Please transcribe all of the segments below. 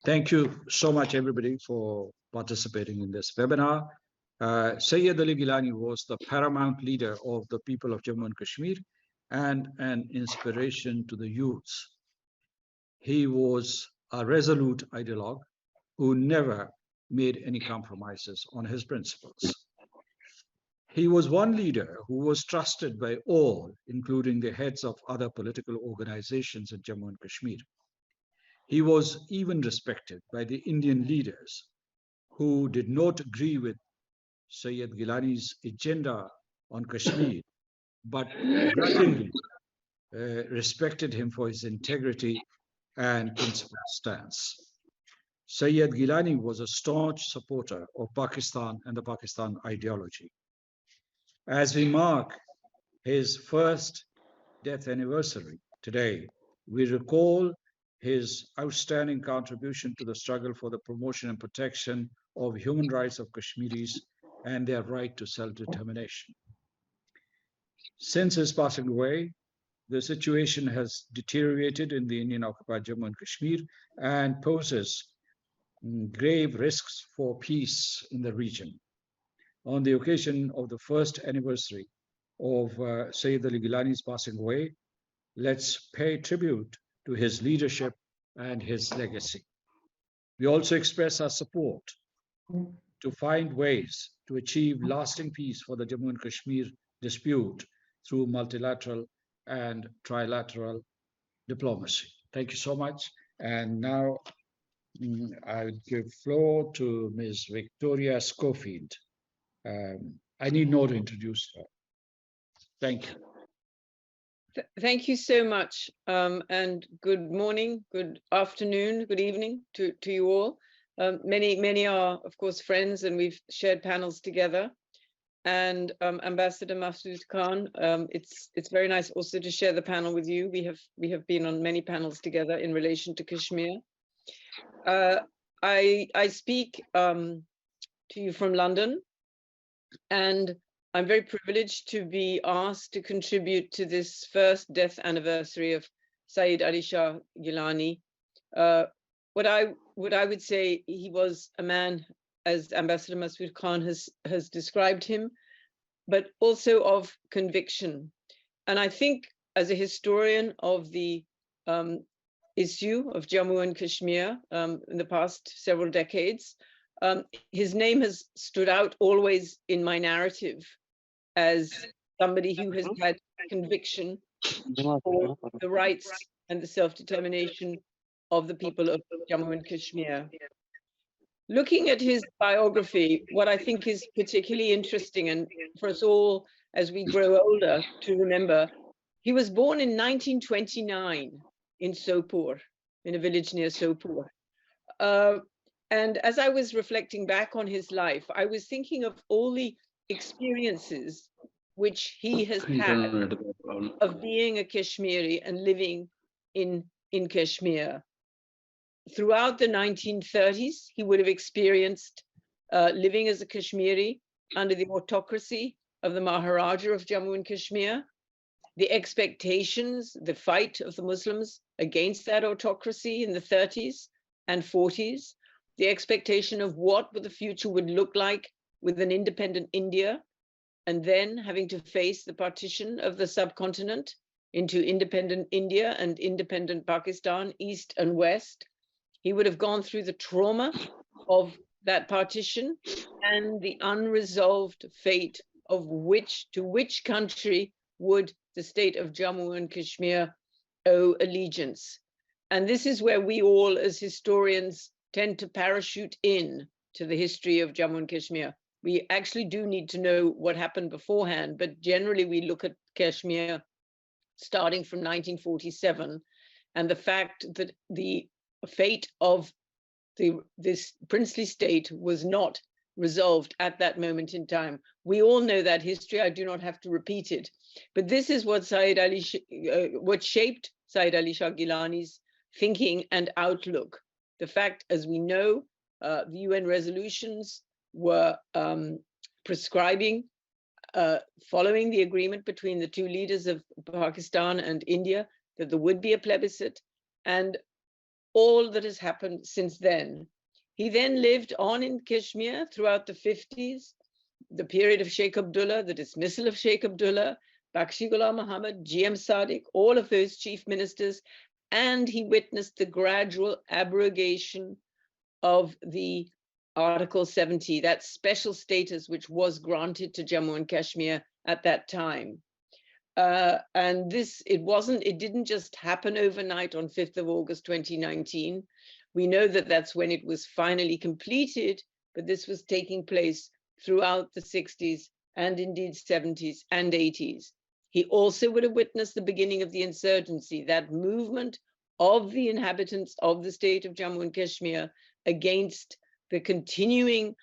Thank you so much, everybody, for participating in this webinar. Syed Ali Gilani was the paramount leader of the people of Jammu and Kashmir and an inspiration to the youths. He was a resolute ideologue who never made any compromises on his principles. He was one leader who was trusted by all, including the heads of other political organizations in Jammu and Kashmir. He was even respected by the Indian leaders who did not agree with Syed Gilani's agenda on Kashmir, but grudgingly respected him for his integrity and principled stance. Syed Gilani was a staunch supporter of Pakistan and the Pakistan ideology. As we mark his first death anniversary today, we recall his outstanding contribution to the struggle for the promotion and protection of human rights of Kashmiris and their right to self-determination. Since his passing away, the situation has deteriorated in the Indian-occupied Jammu and Kashmir and poses grave risks for peace in the region. On the occasion of the first anniversary of Syed Ali Gilani's passing away, let's pay tribute to his leadership and his legacy. We also express our support to find ways to achieve lasting peace for the Jammu and Kashmir dispute through multilateral and trilateral diplomacy. Thank you so much. And now I would give floor to Ms. Victoria Schofield. I need not introduce her. Thank you. Thank you so much, and good morning, good afternoon, good evening to you all. Many are, of course, friends, and we've shared panels together. And Ambassador Masood Khan, it's very nice also to share the panel with you. We have been on many panels together in relation to Kashmir. I speak to you from London, and I'm very privileged to be asked to contribute to this first death anniversary of Syed Ali Shah Gilani. What I would say, he was a man, as Ambassador Masood Khan has described him, but also of conviction. And I think as a historian of the issue of Jammu and Kashmir in the past several decades, his name has stood out always in my narrative as somebody who has had conviction for the rights and the self-determination of the people of Jammu and Kashmir. Looking at his biography, what I think is particularly interesting, and for us all as we grow older to remember, he was born in 1929 in Sopur, in a village near Sopur. And as I was reflecting back on his life, I was thinking of all the experiences which he has had of being a Kashmiri and living in Kashmir. Throughout the 1930s, he would have experienced living as a Kashmiri under the autocracy of the Maharaja of Jammu and Kashmir, the expectations, the fight of the Muslims against that autocracy in the 30s and 40s, the expectation of what the future would look like with an independent India, and then having to face the partition of the subcontinent into independent India and independent Pakistan, East and West. He would have gone through the trauma of that partition and the unresolved fate of which country would the state of Jammu and Kashmir owe allegiance. And this is where we all as historians tend to parachute in to the history of Jammu and Kashmir. We actually do need to know what happened beforehand, but generally we look at Kashmir starting from 1947 and the fact that the fate of this princely state was not resolved at that moment in time. We all know that history. I do not have to repeat it. But this is what what shaped Syed Ali Shah Gilani's thinking and outlook. The fact, as we know, the UN resolutions were prescribing, following the agreement between the two leaders of Pakistan and India, that there would be a plebiscite. And all that has happened since then. He then lived on in Kashmir throughout the 50s, the period of Sheikh Abdullah, the dismissal of Sheikh Abdullah, Bakshi Ghulam Muhammad, G.M. Sadiq, all of those chief ministers, and he witnessed the gradual abrogation of the Article 70, that special status which was granted to Jammu and Kashmir at that time. And it didn't just happen overnight on 5th of August 2019. We know that that's when it was finally completed, but this was taking place throughout the 60s and indeed 70s and 80s. He also would have witnessed the beginning of the insurgency, that movement of the inhabitants of the state of Jammu and Kashmir against the continuing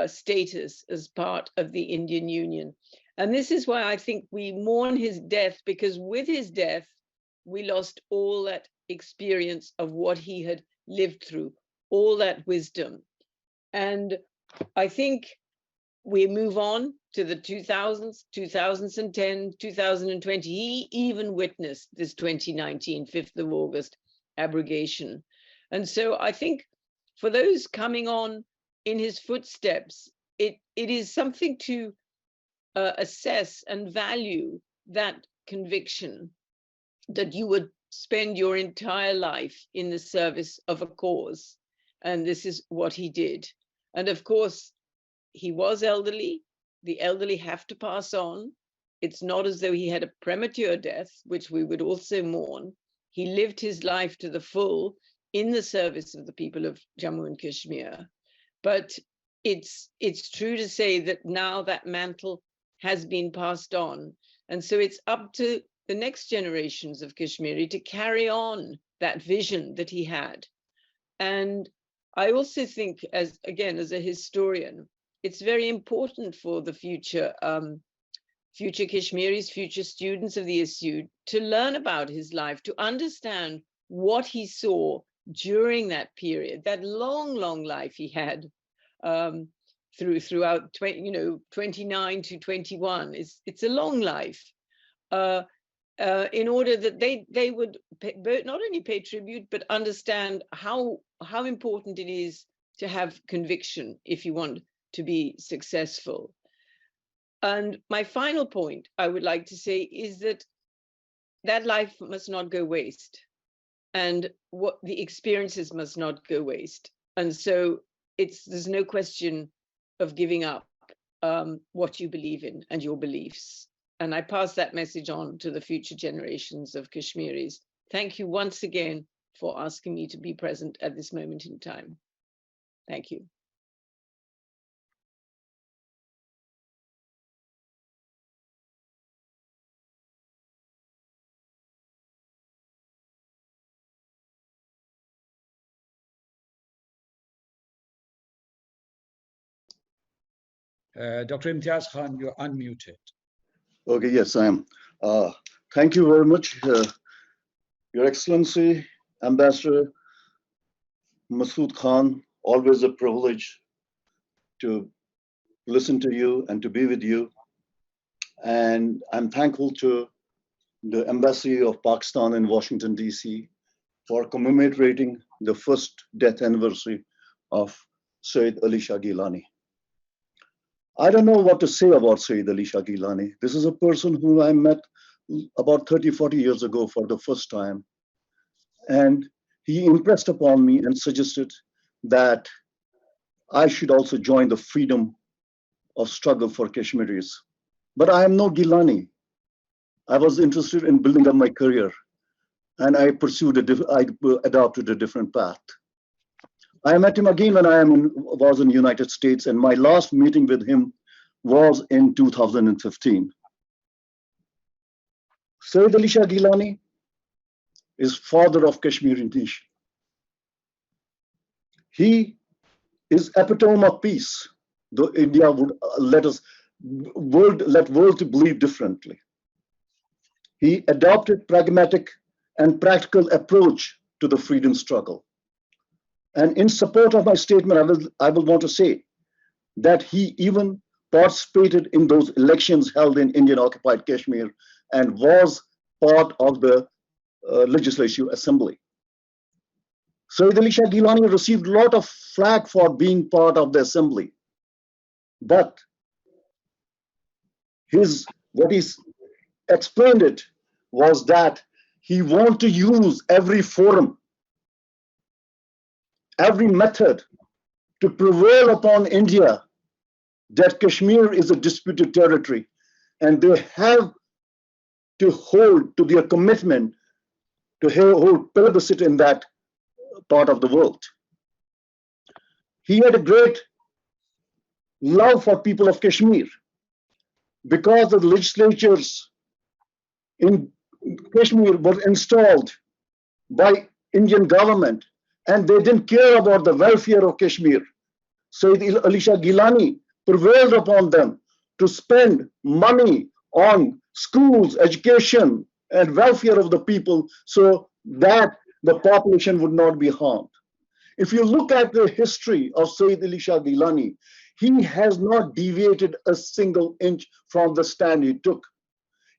status as part of the Indian Union. And this is why I think we mourn his death, because with his death, we lost all that experience of what he had lived through, all that wisdom. And I think we move on to the 2000s, 2010, 2020. He even witnessed this 2019, 5th of August abrogation. And so I think for those coming on in his footsteps, it is something to assess and value that conviction that you would spend your entire life in the service of a cause. And this is what he did. And of course, he was elderly. The elderly have to pass on. It's not as though he had a premature death, which we would also mourn. He lived his life to the full in the service of the people of Jammu and Kashmir. But it's true to say that now that mantle has been passed on. And so it's up to the next generations of Kashmiri to carry on that vision that he had. And I also think, as a historian, it's very important for the future Kashmiris, future students of the ISU, to learn about his life, to understand what he saw during that period, that long, long life he had throughout 29 to 21. It's a long life. In order that they would not only pay tribute, but understand how important it is to have conviction if you want to be successful. And my final point I would like to say is that life must not go waste, and what the experiences must not go waste. And so there's no question of giving up what you believe in and your beliefs. And I pass that message on to the future generations of Kashmiris. Thank you once again for asking me to be present at this moment in time. Thank you. Dr. Imtiaz Khan, you're unmuted. Okay, yes, I am. Thank you very much, Your Excellency, Ambassador Masood Khan. Always a privilege to listen to you and to be with you. And I'm thankful to the Embassy of Pakistan in Washington, D.C. for commemorating the first death anniversary of Syed Ali Shah Gilani. I don't know what to say about Syed Ali Shah Gilani. This is a person whom I met about 30, 40 years ago for the first time. And he impressed upon me and suggested that I should also join the freedom of struggle for Kashmiris. But I am no Gilani. I was interested in building up my career, and I adopted a different path. I met him again when was in the United States, and my last meeting with him was in 2015. Syed Ali Shah Gilani is father of Kashmiri nation. He is epitome of peace, though India would let world to believe differently. He adopted pragmatic and practical approach to the freedom struggle. And in support of my statement, I will want to say that he even participated in those elections held in Indian occupied Kashmir and was part of the Legislative Assembly. Syed Ali Shah Gilani received a lot of flack for being part of the assembly. But what he explained it was that he wanted to use every forum, every method to prevail upon India that Kashmir is a disputed territory and they have to hold to their commitment to hold plebiscite in that part of the world. He had a great love for people of Kashmir because the legislatures in Kashmir were installed by Indian government and they didn't care about the welfare of Kashmir. Syed Ali Shah Gilani prevailed upon them to spend money on schools, education, and welfare of the people so that the population would not be harmed. If you look at the history of Syed Ali Shah Gilani, he has not deviated a single inch from the stand he took.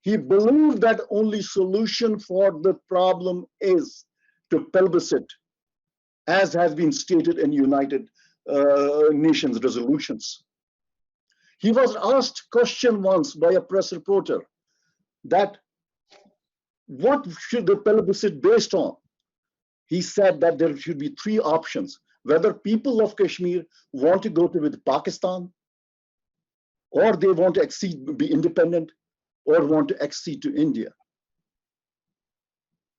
He believed that only solution for the problem is to plebiscite, as has been stated in United Nations resolutions. He was asked a question once by a press reporter that what should the plebiscite based on? He said that there should be three options: whether people of Kashmir want to go with Pakistan, or they want to be independent, or want to accede to India.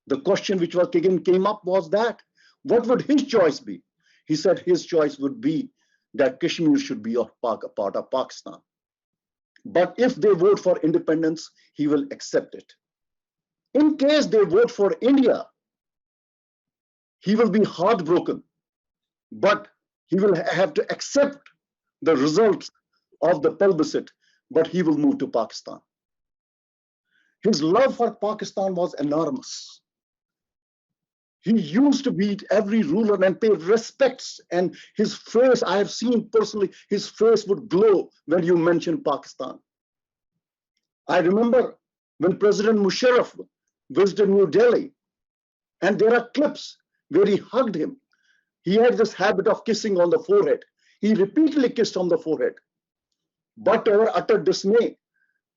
The question which came up was that, what would his choice be? He said his choice would be that Kashmir should be a part of Pakistan. But if they vote for independence, he will accept it. In case they vote for India, he will be heartbroken, but he will have to accept the results of the plebiscite, but he will move to Pakistan. His love for Pakistan was enormous. He used to meet every ruler and pay respects, and his face, I have seen personally, his face would glow when you mention Pakistan. I remember when President Musharraf visited New Delhi, and there are clips where he hugged him. He had this habit of kissing on the forehead. He repeatedly kissed on the forehead. But to our utter dismay,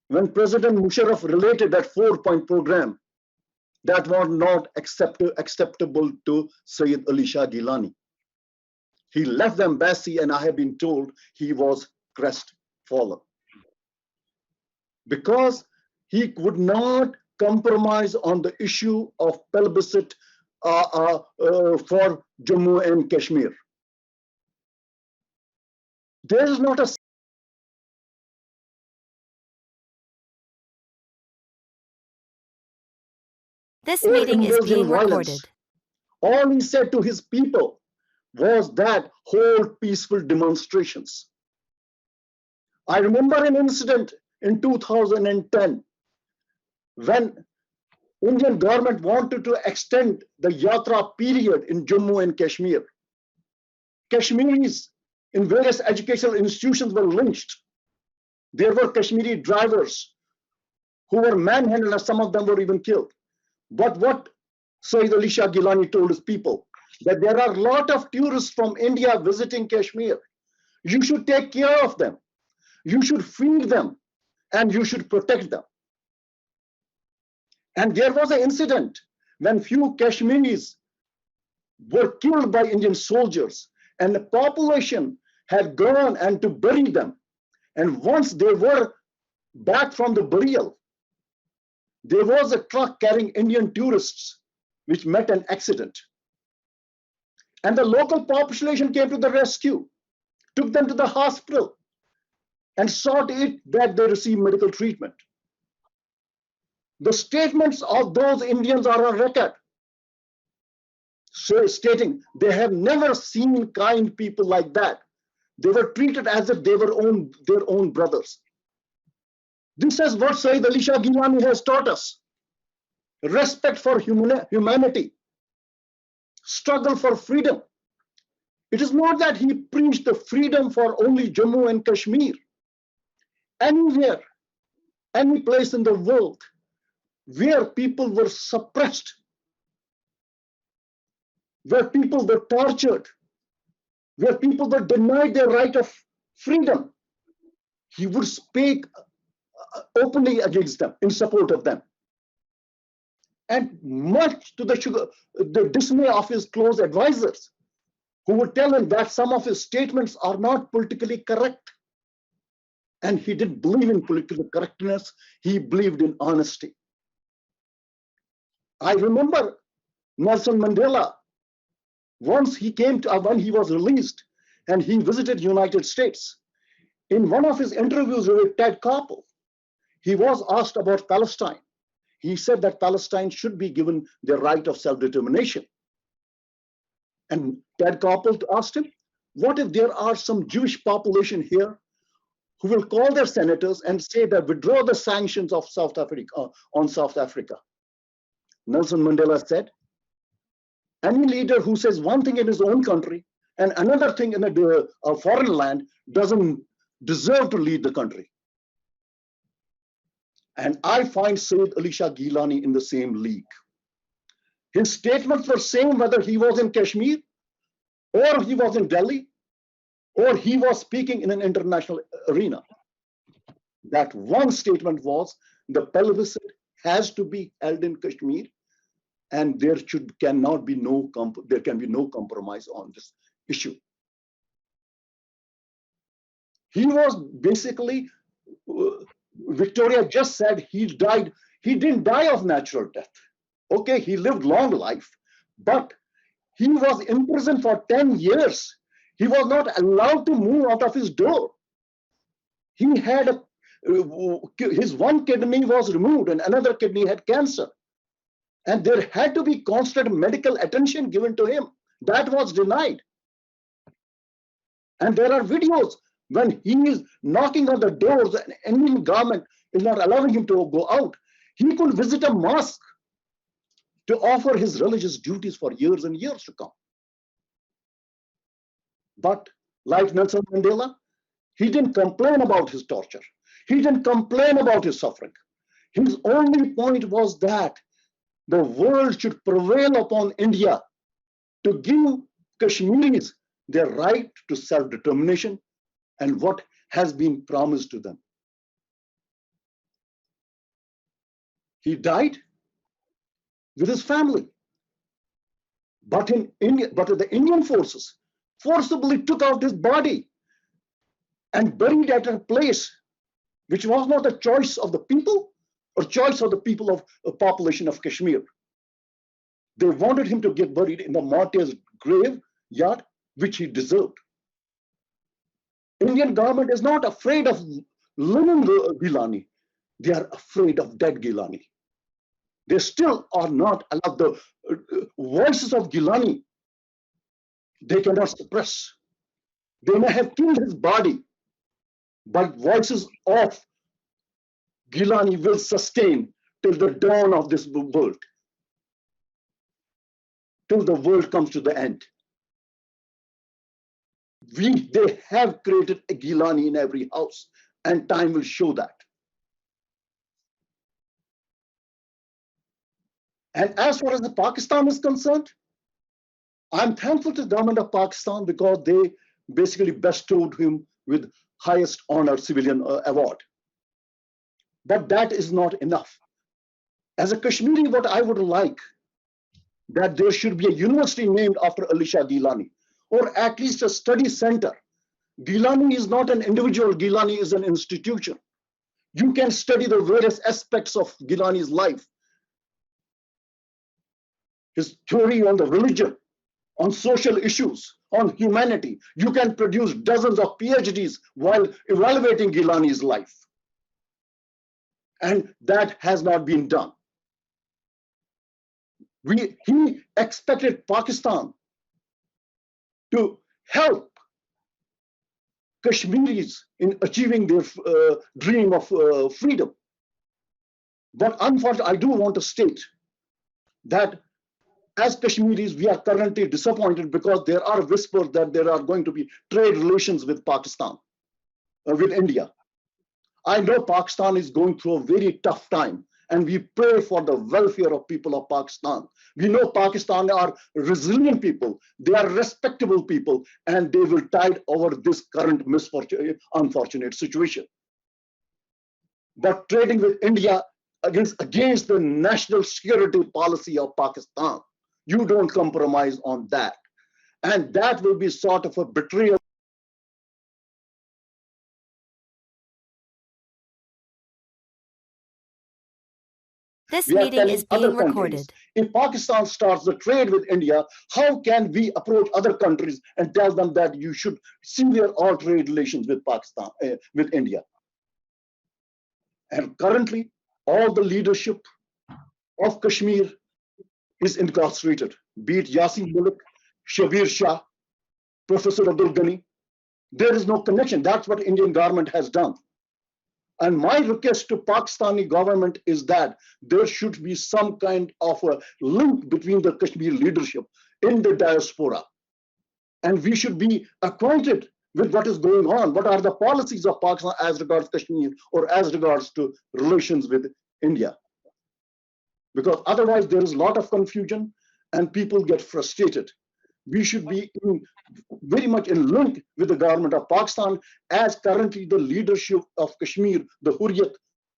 when President Musharraf related that 4-point program, that was not acceptable to Syed Ali Shah Gilani. He left the embassy, and I have been told he was crestfallen because he would not compromise on the issue of plebiscite for Jammu and Kashmir. There is not a This meeting is being recorded. All he said to his people was that hold peaceful demonstrations. I remember an incident in 2010 when Indian government wanted to extend the Yatra period in Jammu and Kashmir. Kashmiris in various educational institutions were lynched. There were Kashmiri drivers who were manhandled, and some of them were even killed. But what Syed Ali Shah Gilani told his people, that there are a lot of tourists from India visiting Kashmir. You should take care of them. You should feed them, and you should protect them. And there was an incident when few Kashmiris were killed by Indian soldiers, and the population had gone and to bury them. And once they were back from the burial, there was a truck carrying Indian tourists which met an accident. And the local population came to the rescue, took them to the hospital, and saw to it that they receive medical treatment. The statements of those Indians are on record, so stating they have never seen kind people like that. They were treated as if they were their own brothers. This is what Syed Ali Shah Gilani has taught us. Respect for humanity, struggle for freedom. It is not that he preached the freedom for only Jammu and Kashmir. Anywhere, any place in the world where people were suppressed, where people were tortured, where people were denied their right of freedom, he would speak openly against them, in support of them. And much to the dismay of his close advisors, who would tell him that some of his statements are not politically correct. And he didn't believe in political correctness, he believed in honesty. I remember Nelson Mandela, once he came to, when he was released and he visited United States, in one of his interviews with Ted Koppel, he was asked about Palestine. He said that Palestine should be given the right of self-determination. And Ted Koppel asked him, what if there are some Jewish population here who will call their senators and say that withdraw the sanctions of South Africa on South Africa? Nelson Mandela said, any leader who says one thing in his own country and another thing in a foreign land doesn't deserve to lead the country. And I find Syed Ali Shah Gilani in the same league. His statements were same whether he was in Kashmir or he was in Delhi or he was speaking in an international arena. That one statement was the plebiscite has to be held in Kashmir and there can be no compromise on this issue. He was basically, Victoria just said he died. He didn't die of natural death. Okay, he lived long life, but he was in prison for 10 years. He was not allowed to move out of his door. He had his one kidney was removed and another kidney had cancer. And there had to be constant medical attention given to him. That was denied. And there are videos when he is knocking on the doors and any government is not allowing him to go out. He could visit a mosque to offer his religious duties for years and years to come. But like Nelson Mandela, he didn't complain about his torture. He didn't complain about his suffering. His only point was that the world should prevail upon India to give Kashmiris their right to self-determination and what has been promised to them. He died with his family. But the Indian forces forcibly took out his body and buried at a place which was not the choice of the people or choice of the people of a population of Kashmir. They wanted him to get buried in the martyr's graveyard, which he deserved. Indian government is not afraid of living Gilani. They are afraid of dead Gilani. They still are not allowed the voices of Gilani. They cannot suppress. They may have killed his body, but voices of Gilani will sustain till the dawn of this world, till the world comes to the end. They have created a Gilani in every house, and time will show that. And as far as the Pakistan is concerned, I'm thankful to the government of Pakistan because they basically bestowed him with highest honor civilian award. But that is not enough. As a Kashmiri, what I would like, that there should be a university named after Ali Shah Gilani, or at least a study center. Gilani is not an individual, Gilani is an institution. You can study the various aspects of Gilani's life. His theory on the religion, on social issues, on humanity. You can produce dozens of PhDs while evaluating Gilani's life. And that has not been done. He expected Pakistan to help Kashmiris in achieving their dream of freedom. But unfortunately, I do want to state that as Kashmiris, we are currently disappointed because there are whispers that there are going to be trade relations with Pakistan, with India. I know Pakistan is going through a very tough time and we pray for the welfare of people of Pakistan. We know Pakistan are resilient people, they are respectable people, and they will tide over this current unfortunate situation. But trading with India against the national security policy of Pakistan, you don't compromise on that. And that will be sort of a betrayal. This We are meeting telling is other being countries, recorded. if Pakistan starts the trade with India, how can we approach other countries and tell them that you should sever all trade relations with Pakistan, with India? And currently, all the leadership of Kashmir is incarcerated, be it Yasin Mulk, Shabir Shah, Professor Abdul Ghani. There is no connection. That's what Indian government has done. And my request to Pakistani government is that there should be some kind of a link between the Kashmir leadership in the diaspora. And we should be acquainted with what is going on. What are the policies of Pakistan as regards Kashmir or as regards to relations with India? Because otherwise there is a lot of confusion and people get frustrated. We should be very much in link with the government of Pakistan, as currently the leadership of Kashmir, the Hurriyat,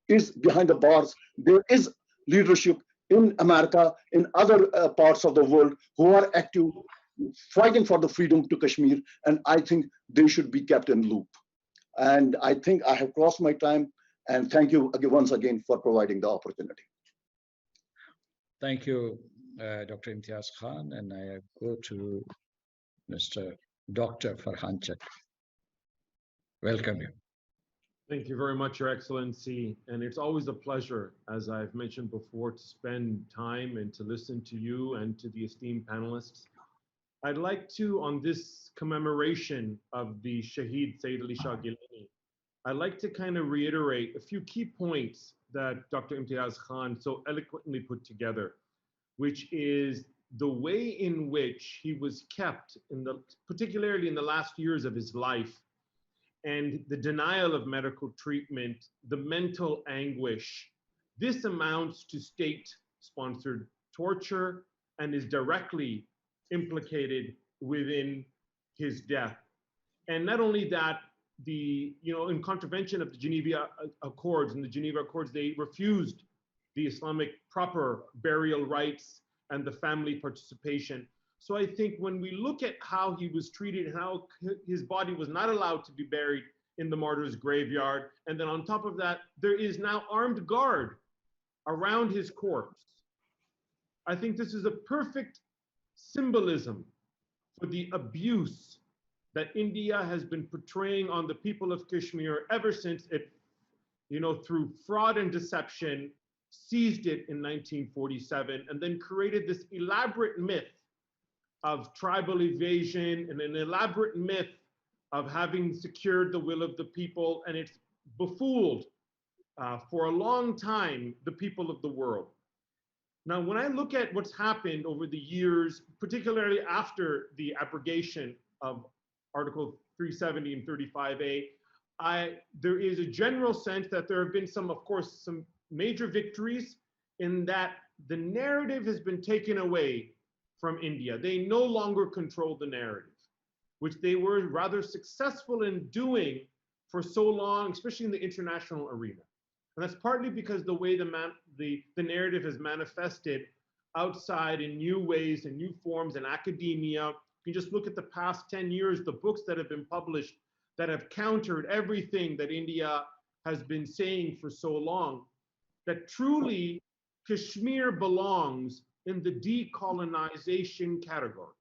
is behind the bars. There is leadership in America, in other parts of the world who are active, fighting for the freedom to Kashmir, and I think they should be kept in loop. And I think I have crossed my time, and thank you once again for providing the opportunity. Thank you, Dr. Imtiaz Khan, and I go to Mr. Dr. Farhan Chak. Welcome you. Thank you very much, Your Excellency. And it's always a pleasure, as I've mentioned before, to spend time and to listen to you and to the esteemed panelists. I'd like to, on this commemoration of the Shaheed Syed Ali Shah Gilani, I'd like to kind of reiterate a few key points that Dr. Imtiaz Khan so eloquently put together, which is the way in which he was kept, particularly in the last years of his life, and the denial of medical treatment, the mental anguish. This amounts to state-sponsored torture and is directly implicated within his death. And not only that, in contravention of the Geneva Accords, in the Geneva Accords, they refused the Islamic proper burial rites and the family participation. So I think when we look at how he was treated, how his body was not allowed to be buried in the martyrs' graveyard, and then on top of that, there is now armed guard around his corpse. I think this is a perfect symbolism for the abuse that India has been portraying on the people of Kashmir ever since it, through fraud and deception, seized it in 1947, and then created this elaborate myth of tribal evasion and an elaborate myth of having secured the will of the people, and it's befooled for a long time the people of the world. Now, when I look at what's happened over the years, particularly after the abrogation of Article 370 and 35A, there is a general sense that there have been some major victories in that the narrative has been taken away from India. They no longer control the narrative, which they were rather successful in doing for so long, especially in the international arena. And that's partly because the way the narrative has manifested outside in new ways and new forms in academia. You just look at the past 10 years, the books that have been published that have countered everything that India has been saying for so long, that truly Kashmir belongs in the decolonization category.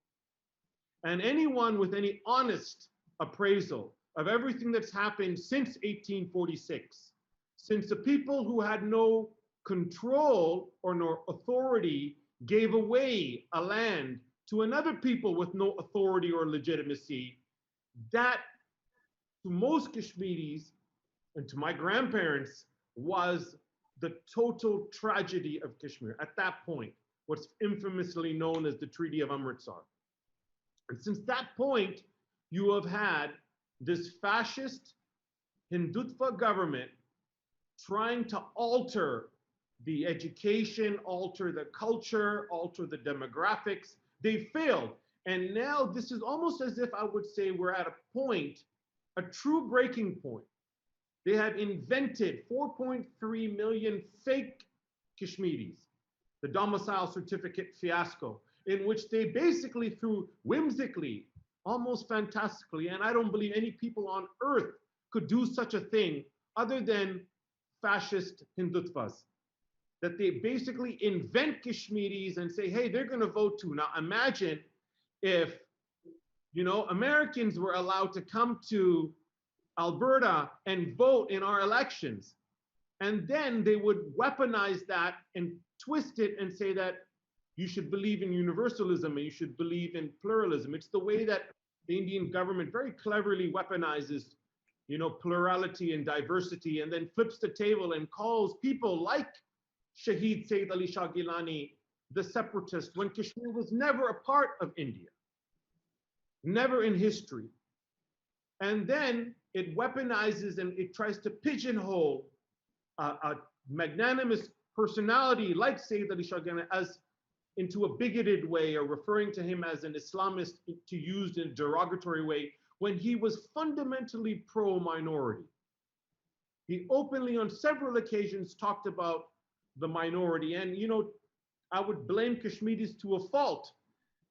And anyone with any honest appraisal of everything that's happened since 1846, since the people who had no control or no authority gave away a land to another people with no authority or legitimacy, that to most Kashmiris and to my grandparents was the total tragedy of Kashmir at that point, what's infamously known as the Treaty of Amritsar. And since that point, you have had this fascist Hindutva government trying to alter the education, alter the culture, alter the demographics. They failed. And now this is almost as if I would say we're at a point, a true breaking point. They have invented 4.3 million fake Kashmiris, the domicile certificate fiasco, in which they basically, through whimsically, almost fantastically, and I don't believe any people on earth could do such a thing other than fascist Hindutvas, that they basically invent Kashmiris and say, hey, they're going to vote too. Now imagine if, Americans were allowed to come to Alberta and vote in our elections. And then they would weaponize that and twist it and say that you should believe in universalism and you should believe in pluralism. It's the way that the Indian government very cleverly weaponizes, plurality and diversity, and then flips the table and calls people like Shahid Syed Ali Shah Gilani the separatist, when Kashmir was never a part of India, never in history. And then it weaponizes and it tries to pigeonhole a magnanimous personality like Syed Ali Shah Gilani as into a bigoted way, or referring to him as an Islamist to use in a derogatory way, when he was fundamentally pro-minority. He openly on several occasions talked about the minority. And, I would blame Kashmiris to a fault,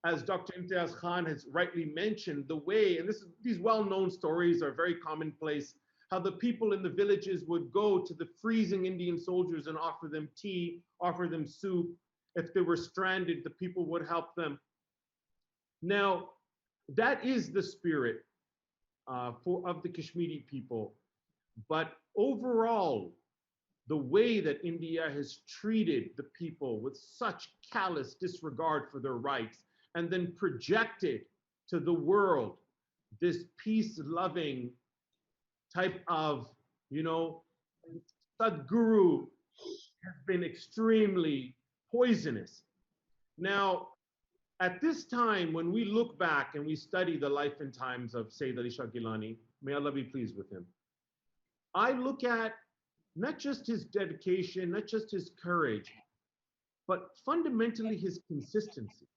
as Dr. Imtiaz Khan has rightly mentioned, the way, and these well-known stories are very commonplace, how the people in the villages would go to the freezing Indian soldiers and offer them tea, offer them soup. If they were stranded, the people would help them. Now, that is the spirit of the Kashmiri people. But overall, the way that India has treated the people with such callous disregard for their rights, and then projected to the world this peace-loving type of, Sadguru, has been extremely poisonous. Now, at this time, when we look back and we study the life and times of Syed Ali Shah Gilani, may Allah be pleased with him, I look at not just his dedication, not just his courage, but fundamentally his consistency.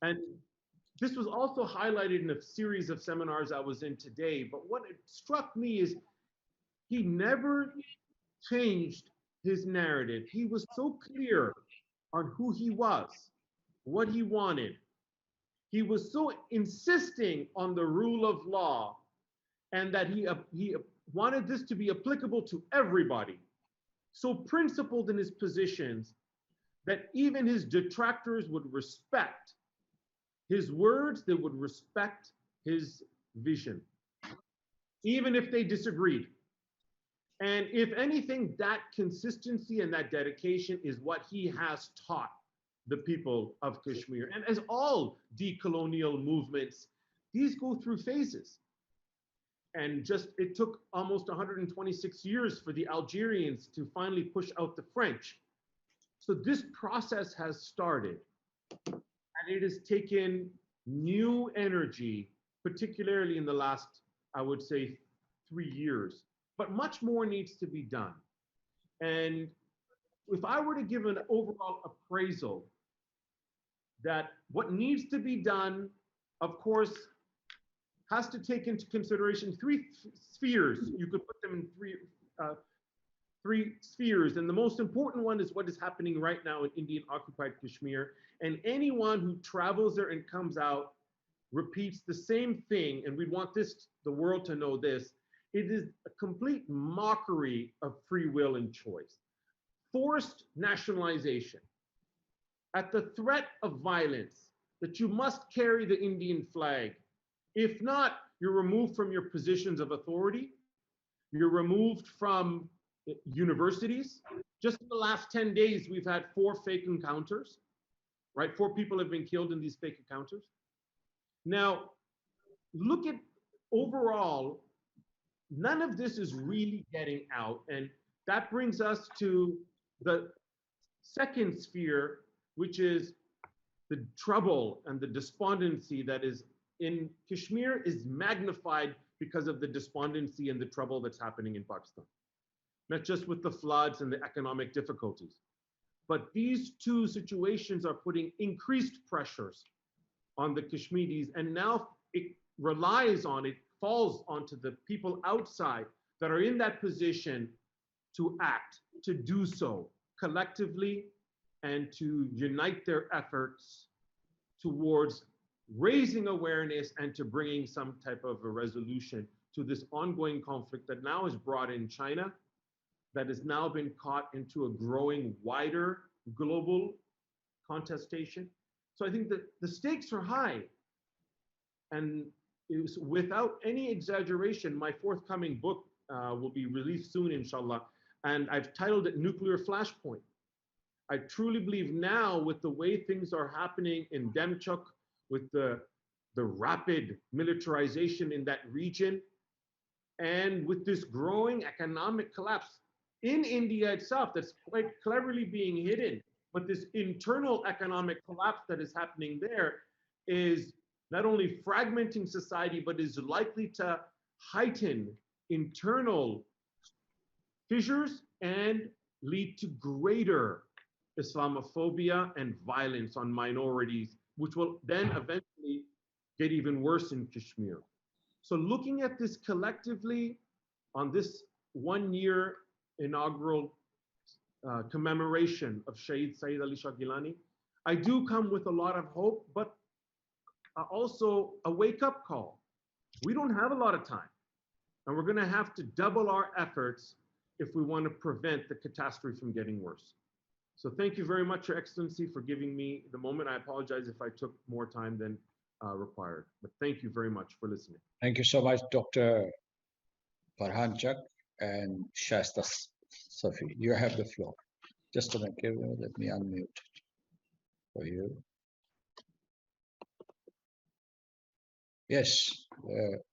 And this was also highlighted in a series of seminars I was in today, but what it struck me is he never changed his narrative. He was so clear on who he was, what he wanted. He was so insisting on the rule of law, and that he wanted this to be applicable to everybody. So principled in his positions that even his detractors would respect his words, they would respect his vision, even if they disagreed. And if anything, that consistency and that dedication is what he has taught the people of Kashmir. And as all decolonial movements, these go through phases. And it took almost 126 years for the Algerians to finally push out the French. So this process has started, and it has taken new energy, particularly in the last, I would say, 3 years. But much more needs to be done. And if I were to give an overall appraisal, that what needs to be done, of course, has to take into consideration 3 spheres. You could put them in three spheres. And the most important one is what is happening right now in Indian occupied Kashmir. And anyone who travels there and comes out repeats the same thing. And we want the world to know this. It is a complete mockery of free will and choice. Forced nationalization. At the threat of violence, that you must carry the Indian flag. If not, you're removed from your positions of authority. You're removed from universities. Just in the last 10 days, we've had 4 fake encounters, right? 4 people have been killed in these fake encounters. Now, look at overall, none of this is really getting out. And that brings us to the second sphere, which is the trouble and the despondency that is in Kashmir is magnified because of the despondency and the trouble that's happening in Pakistan. not just with the floods and the economic difficulties. But these two situations are putting increased pressures on the Kashmiris, and now it falls onto the people outside that are in that position to act, to do so collectively, and to unite their efforts towards raising awareness and to bringing some type of a resolution to this ongoing conflict that now is brought in China, that has now been caught into a growing wider global contestation. So I think that the stakes are high. And without any exaggeration, my forthcoming book will be released soon, inshallah. And I've titled it Nuclear Flashpoint. I truly believe now, with the way things are happening in Demchok, with the rapid militarization in that region, and with this growing economic collapse in India itself that's quite cleverly being hidden, but this internal economic collapse that is happening there is not only fragmenting society, but is likely to heighten internal fissures and lead to greater Islamophobia and violence on minorities, which will then eventually get even worse in Kashmir. So looking at this collectively on this 1-year inaugural commemoration of Syed Ali Shah Gilani, I do come with a lot of hope, but also a wake-up call. We don't have a lot of time, and we're going to have to double our efforts if we want to prevent the catastrophe from getting worse. So thank you very much, Your Excellency, for giving me the moment. I apologize if I took more time than required, but thank you very much for listening. Thank you so much, Dr. Farhan Chak and Shasta Safi. You have the floor. Just a minute, let me unmute for you. Yes,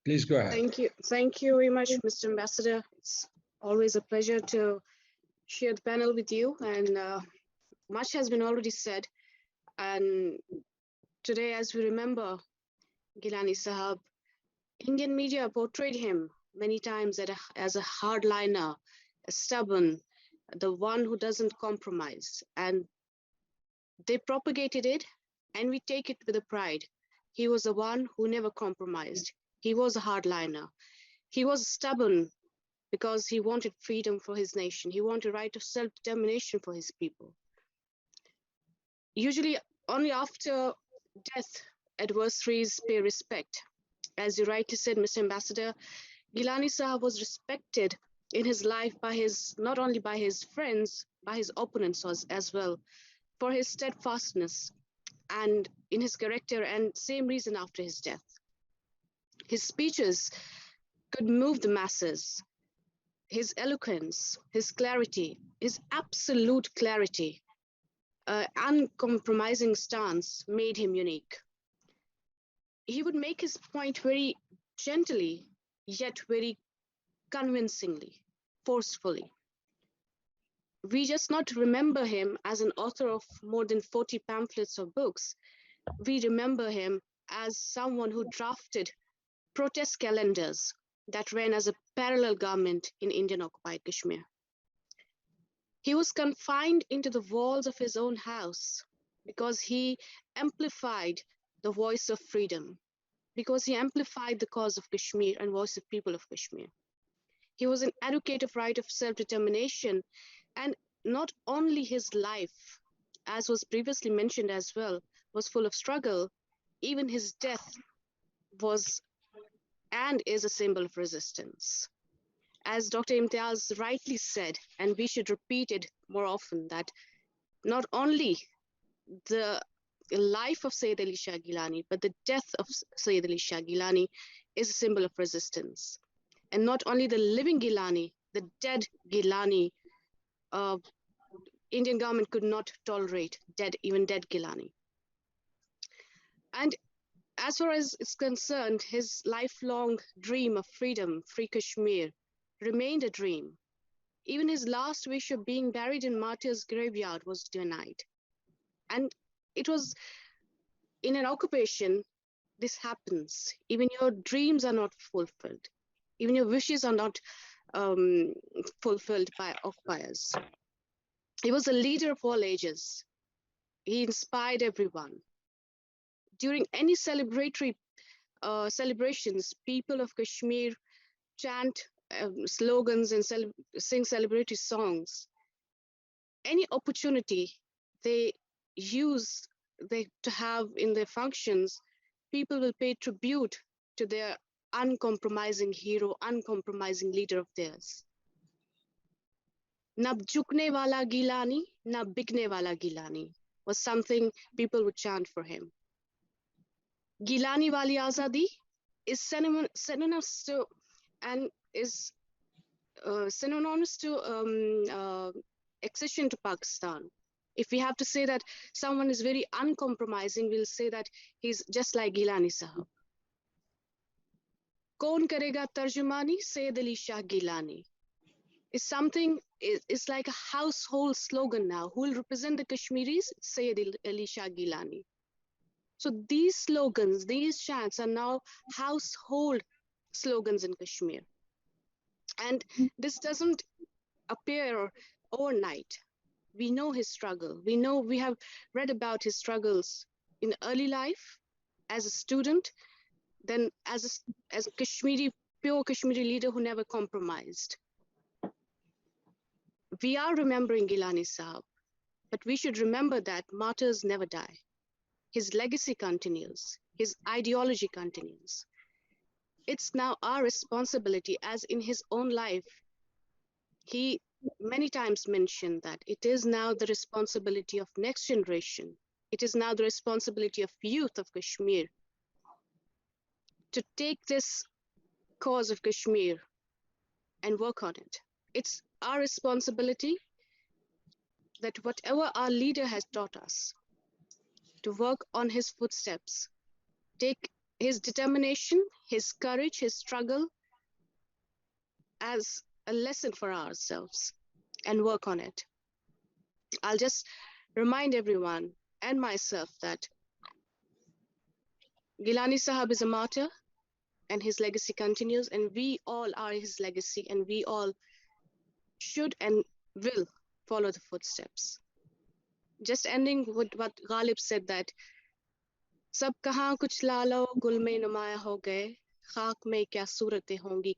please go ahead. Thank you very much, Mr. Ambassador. It's always a pleasure to share the panel with you, and much has been already said. And today, as we remember Gilani Sahab, Indian media portrayed him many times as a hardliner, a stubborn, the one who doesn't compromise. And they propagated it, and we take it with a pride. He was the one who never compromised. He was a hardliner. He was stubborn because he wanted freedom for his nation. He wanted right of self-determination for his people. Usually, only after death, adversaries pay respect. As you rightly said, Mr. Ambassador, Gilani Sahab was respected in his life by not only by his friends, by his opponents as well, for his steadfastness and in his character, and same reason after his death. His speeches could move the masses. His eloquence, his clarity, his absolute clarity, uncompromising stance made him unique. He would make his point very gently, yet very convincingly, forcefully. We just not remember him as an author of more than 40 pamphlets or books. We remember him as someone who drafted protest calendars that ran as a parallel government in Indian occupied Kashmir. He was confined into the walls of his own house because he amplified the voice of freedom, because he amplified the cause of Kashmir and voice of people of Kashmir. He was an advocate of right of self-determination, and not only his life, as was previously mentioned as well, was full of struggle, even his death was and is a symbol of resistance. As Dr. Imtiaz rightly said, and we should repeat it more often, that not only the life of Syed Ali Shah Gilani, but the death of Syed Ali Shah Gilani is a symbol of resistance. And not only the living Gilani, the dead Gilani, Indian government could not tolerate even dead Gilani. And as far as it's concerned, his lifelong dream of freedom, free Kashmir, remained a dream. Even his last wish of being buried in Martyrs' graveyard was denied. And it was in an occupation, this happens. Even your dreams are not fulfilled. Even your wishes are not fulfilled by occupiers. He was a leader of all ages. He inspired everyone. During any celebratory celebrations, people of Kashmir chant slogans and sing celebratory songs. Any opportunity they use to have in their functions, people will pay tribute to their uncompromising hero, uncompromising leader of theirs. Na jhukne wala Gilani, na bikne wala Gilani was something people would chant for him. Gilani wali azadi is synonymous to and is synonymous to accession to Pakistan. If we have to say that someone is very uncompromising, we'll say that he's just like Gilani Sahab. Kaun karega tarjumani, Syed Ali Shah Gilani. Is something, it's like a household slogan now. Who will represent the Kashmiris? Syed Ali Shah Gilani. So these slogans, these chants are now household slogans in Kashmir. And this doesn't appear overnight. We know his struggle. We have read about his struggles in early life, as a student, then as a Kashmiri, pure Kashmiri leader who never compromised. We are remembering Gilani Sahab, but we should remember that martyrs never die. His legacy continues. His ideology continues. It's now our responsibility, as in his own life, he many times mentioned that it is now the responsibility of next generation. It is now the responsibility of youth of Kashmir to take this cause of Kashmir and work on it. It's our responsibility that whatever our leader has taught us, to work on his footsteps, take his determination, his courage, his struggle as a lesson for ourselves and work on it. I'll just remind everyone and myself that Gilani Sahab is a martyr and his legacy continues, and we all are his legacy, and we all should and will follow the footsteps. Just ending with what Ghalib said, that Sab kahan kuch lalo gul mein numaya ho gaye, खाक में क्या सूरतें होंगी